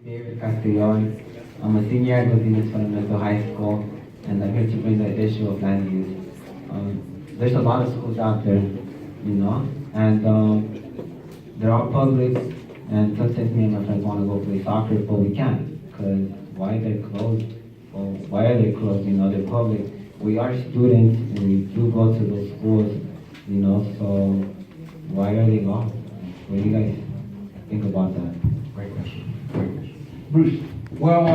David Castellon. I'm a senior at Latino Health High School, and I'm here to bring the issue of land use. There's a lot of schools out there, and they're all public, and sometimes me and my friends want to go play soccer, but we can't, because why they're closed? Well, why are they closed? They're public. We are students, and we do go to those schools, so why are they gone? What do you guys think about that? Great question. Bruce? Well,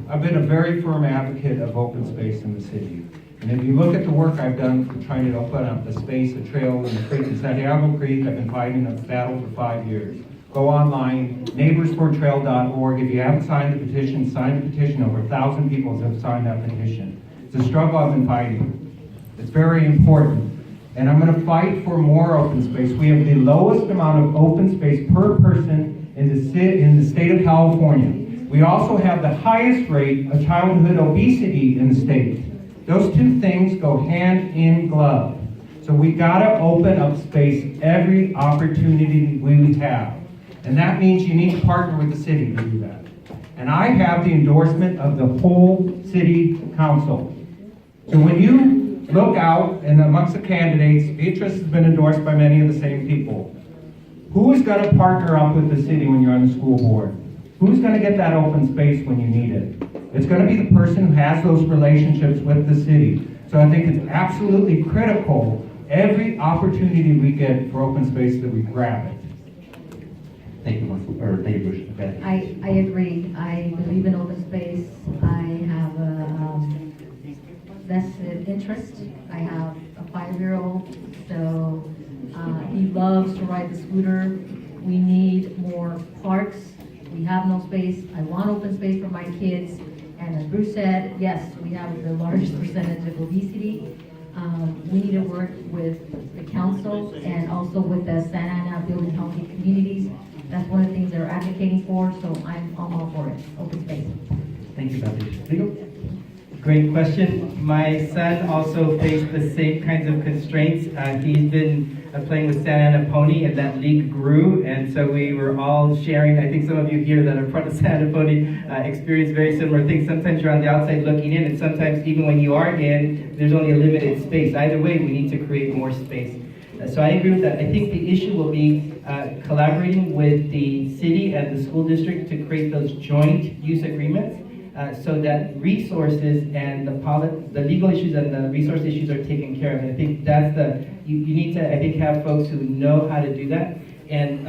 I've been a very firm advocate of open space in the city. And if you look at the work I've done for trying to open up the space, a trail in the creek in Santiago Creek, I've been fighting a battle for 5 years. Go online, neighborsfortrail.org. If you haven't signed the petition, sign the petition. Over 1,000 people have signed that petition. It's a struggle I've been fighting. It's very important. And I'm going to fight for more open space. We have the lowest amount of open space per person in the state of California. We also have the highest rate of childhood obesity in the state. Those two things go hand in glove. So we gotta open up space every opportunity we have. And that means you need to partner with the city to do that. And I have the endorsement of the whole city council. So when you look out and amongst the candidates, Beatrice has been endorsed by many of the same people. Who is gonna partner up with the city when you're on the school board? Who's gonna get that open space when you need it? It's going to be the person who has those relationships with the city. So I think it's absolutely critical, every opportunity we get for open space, that we grab it. Thank you, Bruce. Okay. I agree. I believe in open space. I have a vested interest. I have a 5-year-old, so he loves to ride the scooter. We need more parks. We have no space. I want open space for my kids. And as Bruce said, yes, we have the largest percentage of obesity. We need to work with the council and also with the Santa Ana Building Healthy Communities. That's one of the things they're advocating for, so I'm all for it, open space. Thank you, Baptiste. Legal? Great question. My son also faced the same kinds of constraints. He's been playing with Santa Ana Pony, and that league grew, and so we were all sharing. I think some of you here that are part of Santa Ana Pony experience very similar things. Sometimes you're on the outside looking in, and sometimes even when you are in, there's only a limited space. Either way, we need to create more space. So I agree with that. I think the issue will be collaborating with the city and the school district to create those joint use agreements. So that resources and the legal issues and the resource issues are taken care of. And I think that's you need to, I think, have folks who know how to do that. And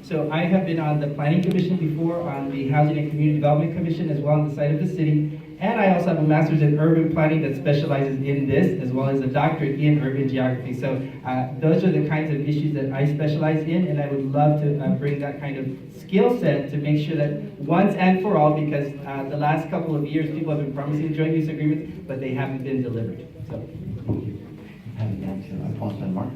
so I have been on the Planning Commission before, on the Housing and Community Development Commission, as well on the side of the city. And I also have a master's in urban planning that specializes in this, as well as a doctorate in urban geography. So those are the kinds of issues that I specialize in, and I would love to bring that kind of skill set to make sure that once and for all, because the last couple of years people have been promising joint use agreements, but they haven't been delivered. So, Thank you. Alfonso and Mark.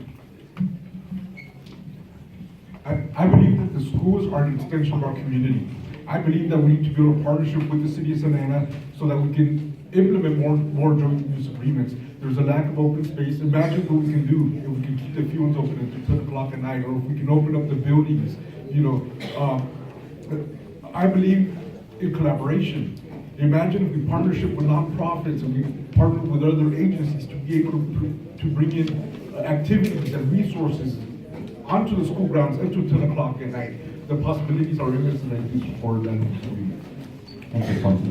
I believe that the schools are an extension of our community. I believe that we need to build a partnership with the city of Santa Ana so that we can implement more joint use agreements. There's a lack of open space. Imagine what we can do if we can keep the fields open until 10 o'clock at night, or if we can open up the buildings. I believe in collaboration. Imagine if we partnership with nonprofits and we partner with other agencies to be able to bring in activities and resources onto the school grounds until 10 o'clock at night. The possibilities are endless, and I do support that. Thank you, Alfonso.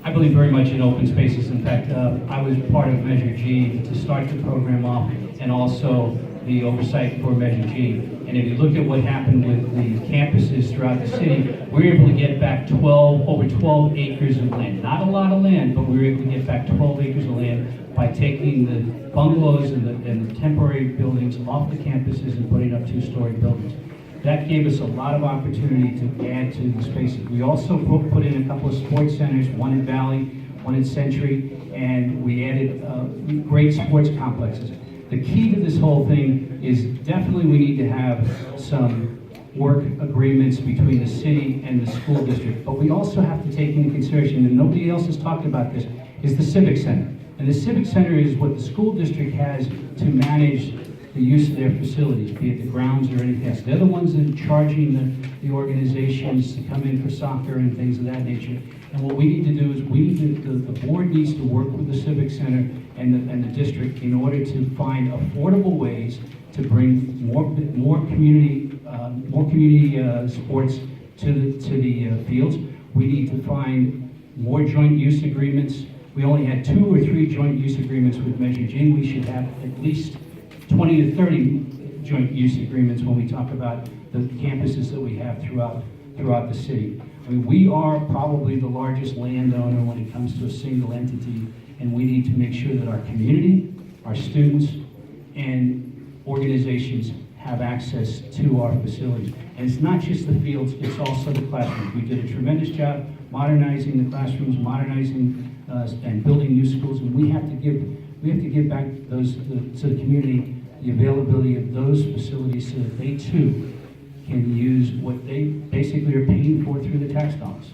I believe very much in open spaces. In fact, I was part of Measure G to start the program off, and also the oversight for Measure G. And if you look at what happened with the campuses throughout the city, we were able to get back over 12 acres of land. Not a lot of land, but we were able to get back 12 acres of land by taking the bungalows and the temporary buildings off the campuses and putting up 2-story buildings. That gave us a lot of opportunity to add to the spaces. We also put in a couple of sports centers, one in Valley, one in Century, and we added great sports complexes. The key to this whole thing is definitely we need to have some work agreements between the city and the school district, but we also have to take into consideration, and nobody else has talked about this, is the Civic Center. And the Civic Center is what the school district has to manage the use of their facilities, be it the grounds or anything else. They're the ones that are charging the organizations to come in for soccer and things of that nature. And what we need to do is the board needs to work with the Civic Center and the district in order to find affordable ways to bring more community sports to the fields. We need to find more joint use agreements. We only had 2 or 3 joint use agreements with Measure G. We should have at least 20 to 30 joint use agreements when we talk about the campuses that we have throughout the city. I mean, we are probably the largest landowner when it comes to a single entity, and we need to make sure that our community, our students, and organizations have access to our facilities. And it's not just the fields, it's also the classrooms. We did a tremendous job modernizing the classrooms, modernizing and building new schools, and we have to give back to the community the availability of those facilities so that they too can use what they basically are paying for through the tax dollars.